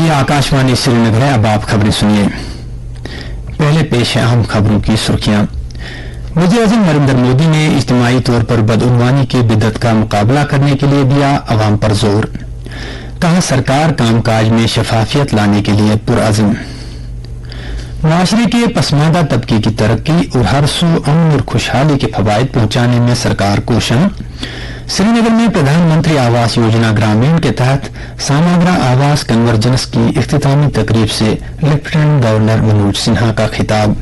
ये आकाशवाणी श्रीनगर है। अब आप खबरें सुनिए। पहले पेश है अहम खबरों की सुर्खियां। वज़ीर-ए-आज़म नरेंद्र मोदी ने इज्तिमाई तौर पर बदउनवानी की बिद्दत का मुकाबला करने के लिए दिया अवाम पर जोर। कहा सरकार कामकाज में शफाफियत लाने के लिए पुरअज़्म। माशरे के पसमानदा तबके की तरक्की और हर सू अमन और खुशहाली के फवायद पहुंचाने में सरकार कोशां। श्रीनगर में प्रधानमंत्री आवास योजना ग्रामीण के तहत सामाग्रा आवास कन्वर्जेंस की इख्तितामी तकरीब से लेफ्टिनेंट गवर्नर मनोज सिन्हा का खिताब।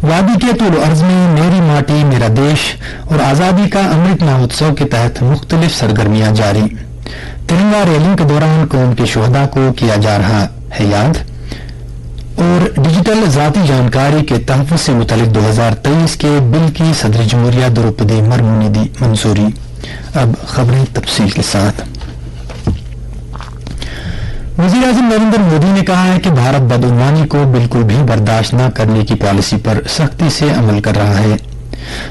वादी के तूल अर्ज में मेरी माटी मेरा देश और आज़ादी का अमृत महोत्सव के तहत मुख्तलिफ सरगर्मियां जारी। तिरंगा रैली के दौरान कौम के शोहदा को किया जा रहा है याद। और डिजिटल ज़ाती जानकारी के तहफ़्फ़ुज़ से मुतल्लिक़ 2023 के बिल की सदर जमहूरिया द्रौपदी मुर्मू ने दी मंजूरी। अब खबरें तफसील के साथ। वज़ीर-ए-आज़म नरेंद्र मोदी ने कहा है कि भारत बदउनवानी को बिल्कुल भी बर्दाश्त न करने की पॉलिसी पर सख्ती से अमल कर रहा है।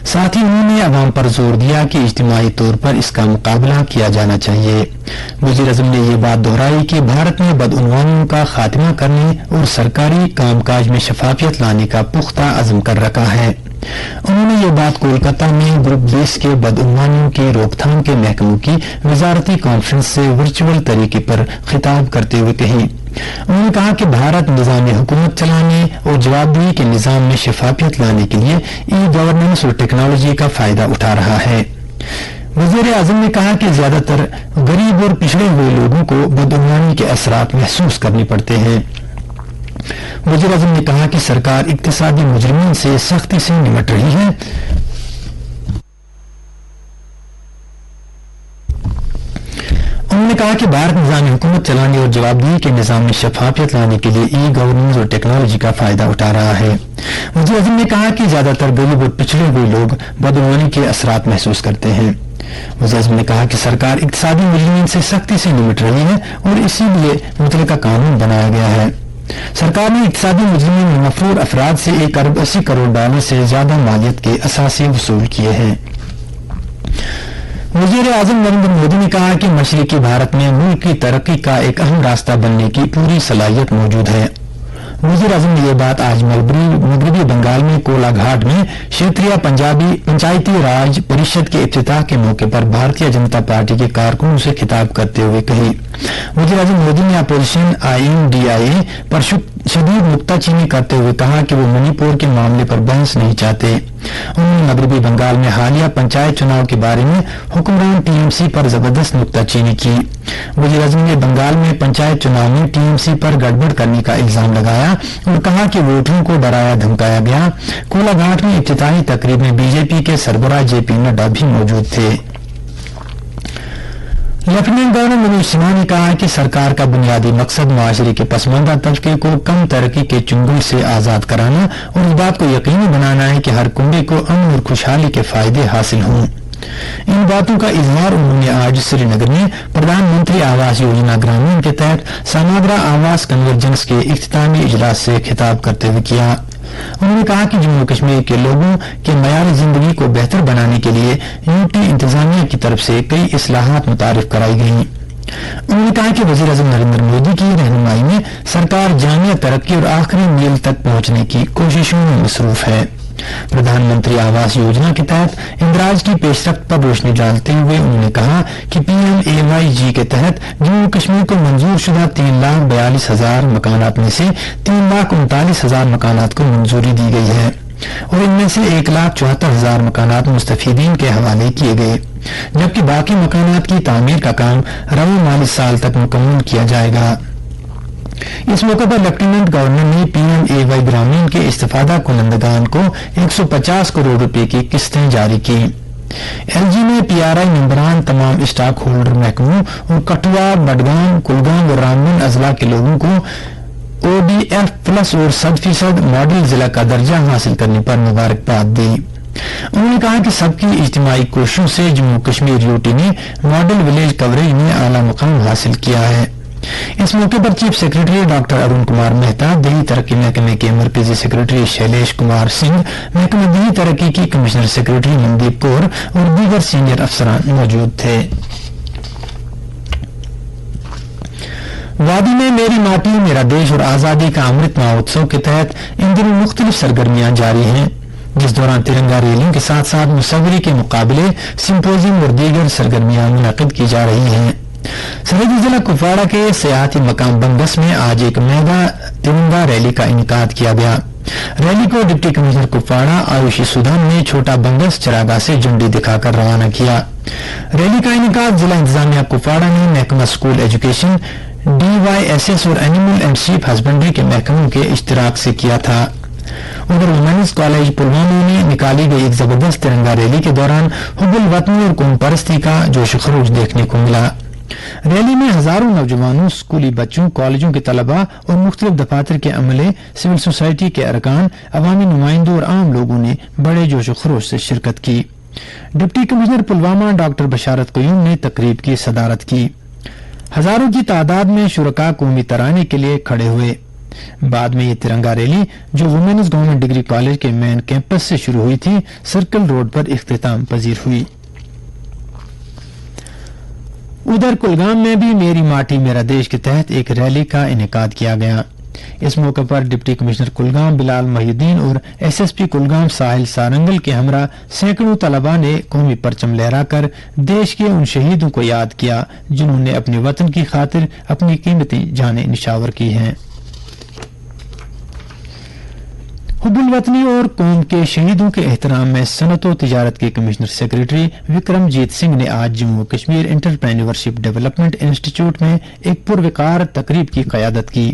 साथ ही उन्होंने अवाम पर जोर दिया कि इज्तिमाई तौर पर इसका मुकाबला किया जाना चाहिए। वज़ीर-ए-आज़म ने ये बात दोहराई कि भारत ने बदउनवानियों का खात्मा करने और सरकारी कामकाज में शफाफियत लाने का पुख्ता अज़्म कर रखा है। उन्होंने ये बात कोलकाता में ग्रुप 20 के बदउनवानियों की रोकथाम के महकमों की वजारती कॉन्फ्रेंस से वर्चुअल तरीके पर खिताब करते हुए कही। उन्होंने कहा कि भारत निज़ाम हुकूमत चलाने और जवाबदेही के निज़ाम में शफाफियत लाने के लिए ई गवर्नेंस और टेक्नोलॉजी का फायदा उठा रहा है। वज़ीर-ए-आज़म ने कहा कि ज्यादातर गरीब और पिछड़े हुए लोगों को बदउनवानी के असरात महसूस करने पड़ते हैं। वज़ीर-ए-आज़म ने कहा कि सरकार इक्तिसादी मुजरिमीन से सख्ती से निपट रही है। उन्होंने कहा कि भारत निज़ाम हुकूमत चलाने और जवाबदेही के निज़ाम में शफाफियत लाने के लिए ई गवर्नेंस और टेक्नोलॉजी का फायदा उठा रहा है। वज़ीर-ए-आज़म ने कहा कि ज्यादातर गरीब और पिछड़े हुए लोग बदउनवानी के असरात महसूस करते हैं। वज़ीर-ए-आज़म ने कहा कि सरकार इक्तिसादी मुजरिमीन से सख्ती से निपट रही है और इसीलिए मुतल्लिका कानून बनाया गया है। सरकार ने इक्तिसादी मुजरिमीन में मफरूर अफराद से 1 अरब 80 करोड़ डॉलर से ज्यादा मालियत के असासे वसूल किए हैं। वज़ीर-ए-आज़म नरेंद्र मोदी ने कहा कि मशरिकी भारत में मुल्क की तरक्की का एक अहम रास्ता बनने की पूरी सलाहियत मौजूद है। वज़ीर-ए-आज़म ने यह बात आज मगरबी बंगाल में कोलाघाट में क्षेत्रीय पंचायती राज परिषद के इफ्तिताह के मौके पर भारतीय जनता पार्टी के कारकुनों से खिताब करते हुए कही। वज़ीर-ए-आज़म मोदी ने अपोजिशन INDIA पर शदीद नुक्ताचीनी करते हुए कहा कि वो मणिपुर के मामले पर बहस नहीं चाहते। उन्होंने मगरबी बंगाल में हालिया पंचायत चुनाव के बारे में हुक्मरान TMC पर जबरदस्त नुक्ताचीनी की। वज़ीर-ए-आज़म ने बंगाल में पंचायत चुनाव में TMC पर गड़बड़ करने का इल्जाम लगाया और कहा कि वोटरों को डराया धमकाया गया। कोलाघाट में इफ्तिताही तकरीब में BJP के सरबराह JP नड्डा भी मौजूद थे। लेफ्टिनेंट गवर्नर मनोज सिन्हा ने कहा है कि सरकार का बुनियादी मकसद माशरे के पसमानदा तबके को कम तरक्की के चुंगल से आजाद कराना और इस बात को यकीनी बनाना है कि हर कुंबे को अमन और खुशहाली के फायदे हासिल हों। इन बातों का इजहार उन्होंने आज श्रीनगर में प्रधानमंत्री आवास योजना ग्रामीण के तहत सामाग्रा आवास कन्वर्जेंस के इख्तितामी इजलास से खिताब करते हुए किया। उन्होंने कहा कि जम्मू कश्मीर के लोगों के मयार जिंदगी को बेहतर बनाने के लिए UT इंतजामिया की तरफ से कई इस्लाहात मुतारिफ कराई गई। उन्होंने कहा कि वज़ीर-ए-आज़म नरेंद्र मोदी की रहनुमाई में सरकार जामिया तरक्की और आखिरी मील तक पहुंचने की कोशिशों में मसरूफ है। प्रधानमंत्री आवास योजना के तहत इंदराज की पेशरफ्त पर रोशनी डालते हुए उन्होंने कहा कि PMAYG के तहत जम्मू कश्मीर को मंजूर शुदा 3,42,000 मकानात में से 3,39,000 मकानात को मंजूरी दी गई है और इनमें से 1,74,000 मकानात मुस्तफीदीन के हवाले किए गए, जबकि बाकी मकानात की तामीर का काम रवा माली साल तक मुकम्मल किया जाएगा। इस मौके पर लेफ्टिनेंट गवर्नर ने PMAY ग्रामीण के इस्तिफादा कुनंदगान को 150 करोड़ रुपए की किस्तें जारी की। LG ने PRI मेंबरान तमाम स्टॉक होल्डर महकमों और कठुआ, बडगाम, कुलगाम और रामबन अजला के लोगों को ODF+ और 100% मॉडल जिला का दर्जा हासिल करने पर मुबारकबाद दी। उन्होंने कहा कि सबकी इज्तिमाई कोशिशों से जम्मू कश्मीर UT ने मॉडल विलेज कवरेज में आला मुकाम हासिल किया है। इस मौके पर chief secretary doctor Arun Kumar Mehta, Delhi तरक्की महकमे के मरकजी सेक्रेटरी शैलेश कुमार सिंह, महकमा दिल्ली तरक्की की कमिश्नर सेक्रेटरी मनदीप कौर और दीगर सीनियर अफसरान मौजूद थे। وادی میں میری ماٹی میرا دیش اور آزادی کا امرت مہوتسو کے تحت ان دنوں مختلف سرگرمیاں جاری ہیں، جس دوران ترنگا ریلیوں کے ساتھ ساتھ مصوری کے مقابلے، سمپوزیم اور دیگر سرگرمیاں منعقد کی جا رہی ہیں۔ سرحدی ضلع کپواڑہ کے سیاحتی مقام بنگس میں آج ایک میگا ترنگا ریلی کا انعقاد کیا گیا۔ ریلی کو ڈپٹی کمشنر کپواڑہ آیوشی سودھان نے چھوٹا بنگس چراگاہ سے جھنڈی دکھا کر روانہ کیا۔ ریلی کا انعقاد ضلع انتظامیہ کپواڑہ نے محکمہ اسکول ایجوکیشن، DYSS اور اینیمل اینڈ شیپ ہسبینڈری کے محکموں کے اشتراک سے کیا تھا۔ ادھر وومینز کالج پلوامہ میں نکالی گئی ایک زبردست ترنگا ریلی کے دوران حب الوطنی اور قوم پرستی کا جوش و خروش دیکھنے کو ملا۔ ریلی میں ہزاروں نوجوانوں، اسکولی بچوں، کالجوں کے طلباء اور مختلف دفاتر کے عملے، سول سوسائٹی کے ارکان، عوامی نمائندوں اور عام لوگوں نے بڑے جوش و خروش سے شرکت کی۔ ڈپٹی کمشنر پلوامہ ڈاکٹر بشارت قیوم نے تقریب کی صدارت کی۔ ہزاروں کی تعداد میں شرکاء قومی ترانے کے لیے کھڑے ہوئے۔ بعد میں یہ ترنگا ریلی، جو وومینز گورنمنٹ ڈگری کالج کے مین کیمپس سے شروع ہوئی تھی، سرکل روڈ پر اختتام پذیر ہوئی۔ ادھر کلگام میں بھی میری ماٹی میرا دیش کے تحت ایک ریلی کا انعقاد کیا گیا۔ اس موقع پر ڈپٹی کمشنر کلگام بلال محی الدین اور SSP کلگام ساحل سارنگل کے ہمراہ سینکڑوں طلباء نے قومی پرچم لہرا کر دیش کے ان شہیدوں کو یاد کیا جنہوں نے اپنے وطن کی خاطر اپنی قیمتی جانیں نشاور کی ہیں۔ حب الوطنی اور قوم کے شہیدوں کے احترام میں صنعت و تجارت کے کمشنر سیکرٹری وکرم جیت سنگھ نے آج Jammu Kashmir entrepreneurship development institute میں ایک پروقار تقریب کی قیادت کی،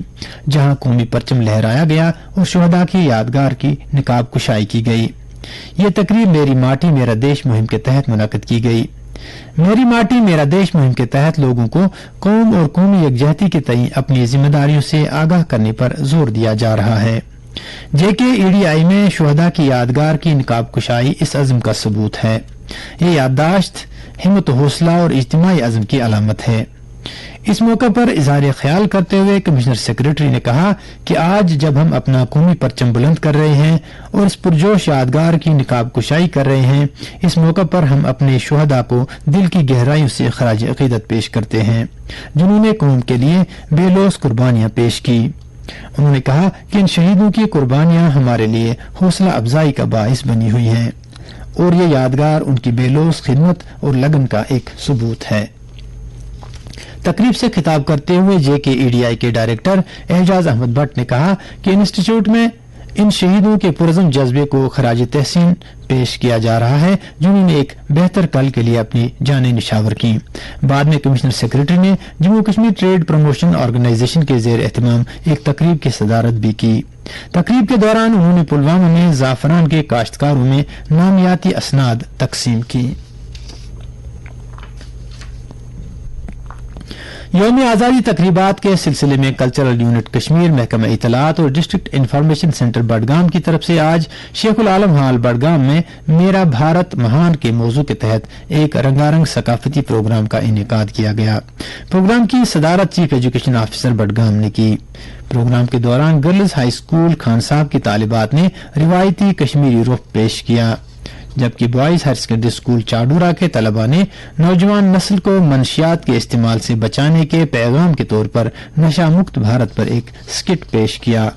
جہاں قومی پرچم لہرایا گیا اور شہداء کی یادگار کی نقاب کشائی کی گئی۔ یہ تقریب میری ماٹی میرا دیش مہم کے تحت منعقد کی گئی۔ میری ماٹی میرا دیش مہم کے تحت لوگوں کو قوم اور قومی یکجہتی کے تئیں اپنی ذمہ داریوں سے آگاہ کرنے پر زور دیا جا رہا ہے۔ JKEDI میں شہداء کی یادگار کی نقاب کشائی اس عزم کا ثبوت ہے۔ یہ یادداشت ہمت و حوصلہ اور اجتماعی عزم کی علامت ہے۔ اس موقع پر اظہار خیال کرتے ہوئے کمشنر سیکرٹری نے کہا کہ آج جب ہم اپنا قومی پرچم بلند کر رہے ہیں اور اس پرجوش یادگار کی نقاب کشائی کر رہے ہیں، اس موقع پر ہم اپنے شہداء کو دل کی گہرائیوں سے خراج عقیدت پیش کرتے ہیں، جنہوں نے قوم کے لیے بے لوث قربانیاں پیش کی۔ انہوں نے کہا کہ ان شہیدوں کی قربانیاں ہمارے لیے حوصلہ افزائی کا باعث بنی ہوئی ہیں اور یہ یادگار ان کی بے لوث خدمت اور لگن کا ایک ثبوت ہے۔ تقریب سے خطاب کرتے ہوئے JKEDI کے ڈائریکٹر اعجاز احمد بٹ نے کہا کہ انسٹیٹیوٹ میں ان شہیدوں کے پرعزم جذبے کو خراج تحسین پیش کیا جا رہا ہے جنہوں نے ایک بہتر کل کے لیے اپنی جانیں نشاور کی۔ بعد میں کمشنر سیکرٹری نے Jammu Kashmir trade promotion organisation کے زیر اہتمام ایک تقریب کی صدارت بھی کی۔ تقریب کے دوران انہوں نے پلوامہ میں زعفران کے کاشتکاروں میں نامیاتی اسناد تقسیم کی۔ یوم آزادی تقریبات کے سلسلے میں کلچرل یونٹ کشمیر، محکمہ اطلاعات اور ڈسٹرکٹ انفارمیشن سینٹر بڈگام کی طرف سے آج شیخ العالم ہال بڈگام میں میرا بھارت مہان کے موضوع کے تحت ایک رنگارنگ ثقافتی پروگرام کا انعقاد کیا گیا۔ پروگرام کی صدارت چیف ایجوکیشن آفیسر بڈگام نے کی۔ پروگرام کے دوران گرلز ہائی اسکول خان صاحب کی طالبات نے روایتی کشمیری رخ پیش کیا، جبکہ boys higher secondary school Chadoora کے طلباء نے نوجوان نسل کو منشیات کے استعمال سے بچانے کے پیغام کے طور پر نشہ مکت بھارت پر ایک سکٹ پیش کیا۔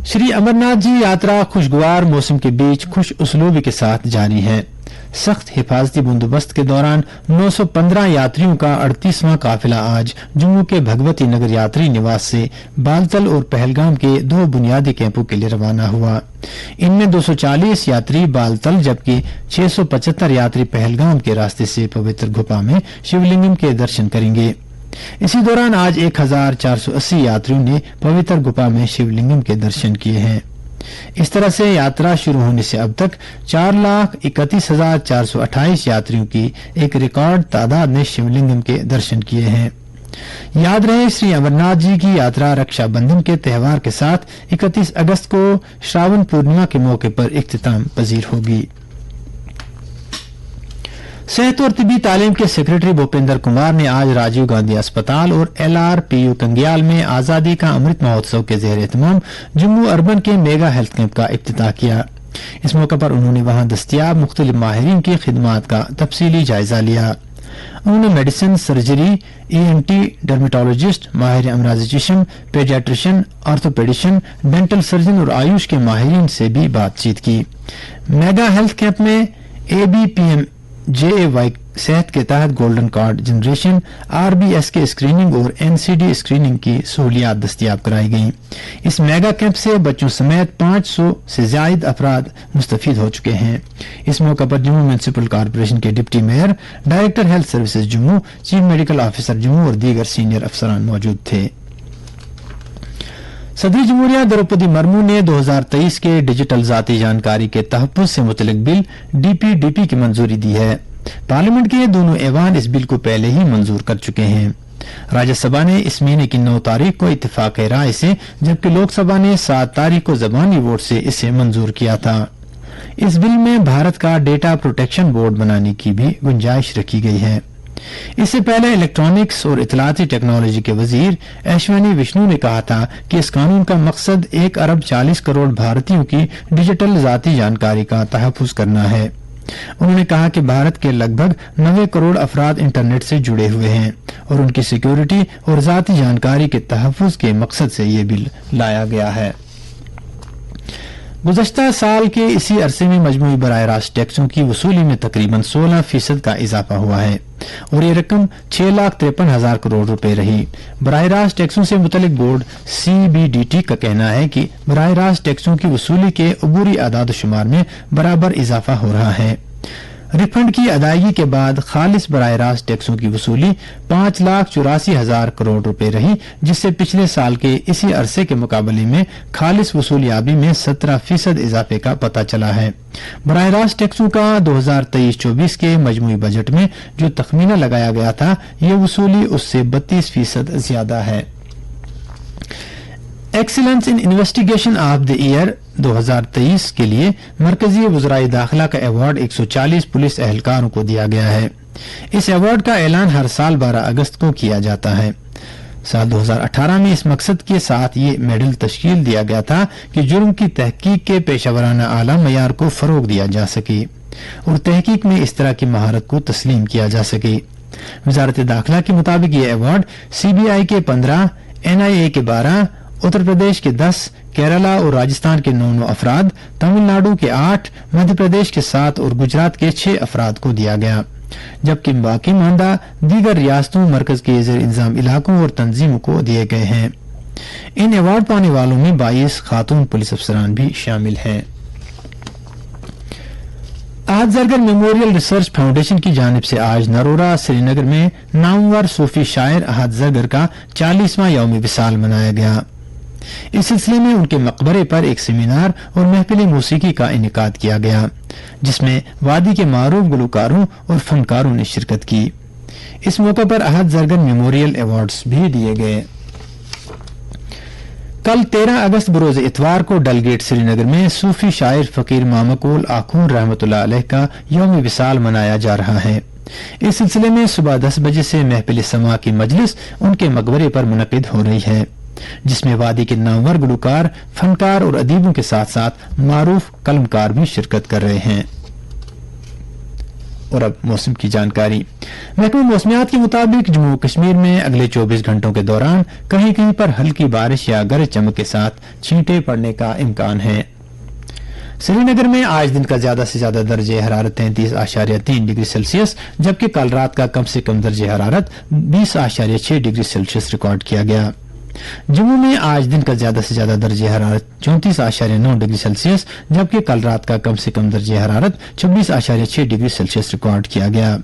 شری امرناتھ جی یاترا خوشگوار موسم کے بیچ خوش اسلوبی کے ساتھ جاری ہے۔ سخت حفاظتی بندوبست کے دوران 915 یاتریوں کا 38واں قافلہ آج جموں کے بھگوتی نگر یاتری نواس سے بالتل اور پہلگام کے 2 بنیادی کیمپوں کے لیے روانہ ہوا۔ ان میں 240 یاتری بالتل جبکہ 675 یاتری پہلگام کے راستے سے پوتر گھپا میں شیولنگم کے درشن کریں گے۔ اسی دوران آج 1480 یاتریوں نے پوتر گھپا میں شیولنگم کے درشن کیے ہیں۔ اس طرح سے یاترا شروع ہونے سے اب تک 4,31,428 یاتریوں کی ایک ریکارڈ تعداد نے شیولنگم کے درشن کیے ہیں۔ یاد رہے شری امرناتھ جی کی یاترا رکشا بندھن کے تہوار کے ساتھ 31 اگست کو شراون پورنیما کے موقع پر اختتام پذیر ہوگی۔ صحت اور طبی تعلیم کے سیکرٹری بھوپندر کمار نے آج راجیو گاندھی اسپتال اور LRPU کنگیال میں آزادی کا امرت مہوتسو کے زیر اہتمام جموں اربن کے میگا ہیلتھ کیمپ کا افتتاح کیا۔ اس موقع پر انہوں نے وہاں دستیاب مختلف ماہرین کی خدمات کا تفصیلی جائزہ لیا۔ उन्होंने मेडिसिन, सर्जरी, ENT, डर्मेटोलॉजिस्ट, माहिर अमराज चश्म, पेडियाट्रिशियन, ऑर्थोपेडिशियन, डेंटल सर्जन और आयुष के माहिरीन से भी बातचीत की। मेगा हेल्थ कैंप में ABPMJAY सेहत के तहत golden card generation, RBSK screening और NCD स्क्रीनिंग की सहूलियात दस्तियाब कराई गई। इस मेगा कैंप से बच्चों समेत 500 से ज्यादा अफराद मुस्तफीद हो चुके हैं। इस मौके पर जम्मू म्यूनिसिपल कॉरपोरेशन के deputy mayor, director health services Jammu, chief medical officer Jammu और दीगर सीनियर अफसरान मौजूद थे। सदर जमहूरिया द्रौपदी मुर्मू ने 2023 के डिजिटल जाती जानकारी के तहफ़्फ़ुज़ से मुतल्लिक बिल DPDP की मंजूरी दी है। पार्लियामेंट के दोनों ऐवान इस बिल को पहले ही मंजूर कर चुके हैं। राज्यसभा ने इस महीने की 9 तारीख को इत्तेफाक राय से, जबकि लोकसभा ने 7 तारीख को ज़बानी वोट से इसे मंजूर किया था। इस बिल में भारत का डेटा प्रोटेक्शन बोर्ड बनाने की भी गुंजाइश रखी गई है। इससे पहले इलेक्ट्रॉनिक्स और इतलाती टेक्नोलॉजी के वजीर अश्विनी विष्णु ने कहा था कि इस कानून का मकसद 1 अरब 40 करोड़ भारतीयों की डिजिटल जाती जानकारी का तहफ़्फ़ुज़ करना है। उन्होंने कहा कि भारत के लगभग 90 करोड़ अफराद इंटरनेट से जुड़े हुए हैं और उनकी सिक्योरिटी और जाती जानकारी के तहफ़्फ़ुज़ के मकसद से ये बिल लाया गया है। गुज़श्ता साल के इसी अरसे में मजमूई बराह रास्त टैक्सों की वसूली में तकरीबन 16% का इजाफा हुआ है और ये रकम 6,53,000 करोड़ रुपए रही। बराह रास्त टैक्सों से मुतल्लिक बोर्ड CBDT का कहना है कि बराह रास्त टैक्सों की वसूली के अबूरी आदाद शुमार में बराबर इजाफा हो रहा है। रिफंड की अदायगी के बाद खालिस बराह रास्त टैक्सों की वसूली 5,84,000 करोड़ रुपए रही, जिससे पिछले साल के इसी अरसे के मुकाबले में खालिस वसूलियाबी में 17% इजाफे का पता चला है। बराह रास्त टैक्सों का 2023-24 के मजमूई बजट में जो तखमीना लगाया गया था, ये वसूली उससे 32% ज्यादा है। Excellence in investigation of the year 2023 के लिए मरकजी वज़राए दाखिला का अवार्ड 140 पुलिस एहलकारों को दिया गया है। इस अवार्ड का ऐलान हर साल 12 अगस्त को किया जाता है। साल 2018 में इस मकसद के साथ ये मेडल तश्कील दिया गया था कि जुर्म की तहकीक के पेशावराना आला मयार को फरोग दिया जा सके और तहकीक में इस तरह की महारत को तस्लीम किया जा सके। वजारत दाखिला के मुताबिक ये अवार्ड CBI के 15, NIA के 12, उत्तर प्रदेश के 10, केरला और राजस्थान के 9 अफराद, तमिलनाडु के 8, मध्य प्रदेश के 7 और गुजरात के 6 अफराद को दिया गया, जबकि बाकी मानदा दीगर रियासतों, मरकज के ज़ेर इंतजाम इलाकों और तंजीमों को दिए गए हैं। इन अवार्ड पाने वालों में 22 खातून पुलिस अफसरान भी शामिल हैं। Ahad Zargar memorial research foundation की जानिब से आज नरोरा श्रीनगर में नामवर सूफी शायर आहद ज़रगर का 40वां यौम विसाल मनाया गया। इस सिलसिले में उनके मकबरे पर एक सेमिनार और महफिल मौसीकी का इनेकाद किया गया, जिसमें वादी के मारूफ गुलकारों और फनकारों ने शिरकत की। इस मौके पर आहद ज़रगर मेमोरियल अवार्ड्स भी दिए गए। कल 13 अगस्त बरोज इतवार को डलगेट श्रीनगर में सूफी शायर फकीर मामकुल आखून रहमतुल्लाह अलैह का यौम विसाल मनाया जा रहा है। इस सिलसिले में सुबह 10 बजे से महफिल समा की मजलिस उनके मकबरे पर मुनक़िद हो रही है, जिसमें वादी के नामवर गुलकार, फनकार और अदीबों के साथ साथ मारूफ कलमकार भी शिरकत कर रहे हैं। और अब मौसम की जानकारी। महकमा मौसमियात के मुताबिक जम्मू कश्मीर में अगले 24 घंटों के दौरान कहीं कहीं पर हल्की बारिश या गरज चमक के साथ छींटे पड़ने का इम्कान है। श्रीनगर में आज दिन का ज्यादा से ज्यादा दर्जे हरारत 33.3 डिग्री सेल्सियस, जबकि कल रात का कम से कम दर्जे हरारत 20.6 डिग्री सेल्सियस रिकॉर्ड किया गया। जम्मू में आज दिन का ज्यादा से ज्यादा दर्जे हरारत 34.9 डिग्री सेल्सियस, जबकि कल रात का कम से कम दर्जे हरारत 26.6 डिग्री सेल्सियस रिकॉर्ड किया गया।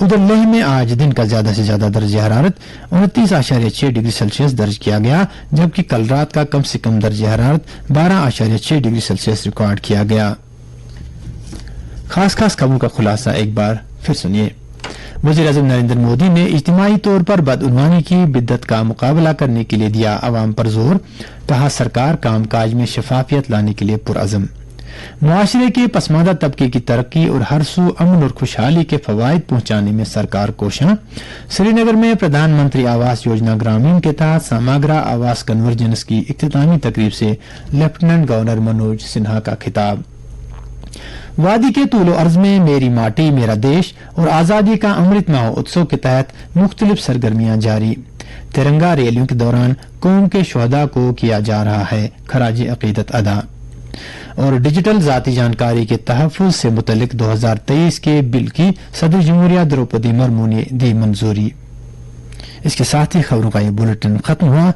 उधर लेह में आज दिन का ज्यादा से ज्यादा दर्जे हरारत 29.6 डिग्री सेल्सियस दर्ज किया गया, जबकि कल रात का कम से कम दर्जे हरारत 12.6 डिग्री सेल्सियस रिकॉर्ड किया गया। खास खास खबरों का खुलासा एक बार फिर सुनिए। वज़ीर-ए-आज़म नरेंद्र मोदी ने इज्तिमाई तौर पर बदउनवानी की बिद्दत का मुकाबला करने के लिए दिया अवाम पर जोर, कहा सरकार कामकाज में शफाफियत लाने के लिए पुरअज़म। मुआशरे के पसमानदा तबके की तरक्की और हर सू अमन और खुशहाली के फवायद पहुंचाने में सरकार कोशां। श्रीनगर में प्रधानमंत्री आवास योजना ग्रामीण के तहत सामाग्रा आवास कन्वर्जेंस की इख्तितामी तकरीब से लेफ्टिनेंट गवर्नर मनोज सिन्हा का खिताब। وادی کے طول و عرض میں میری ماٹی میرا دیش اور آزادی کا امرت مہوتسو کے تحت مختلف سرگرمیاں جاری. ترنگا ریلیوں کے دوران قوم کے شہداء کو کیا جا رہا ہے خراج عقیدت ادا. اور ڈیجیٹل ذاتی جانکاری کے تحفظ سے متعلق 2023 کے بل کی صدر جمہوریہ دروپدی مرمو نے دی منظوری. اس کے ساتھ ہی خبروں کا یہ بلیٹن ختم ہوا.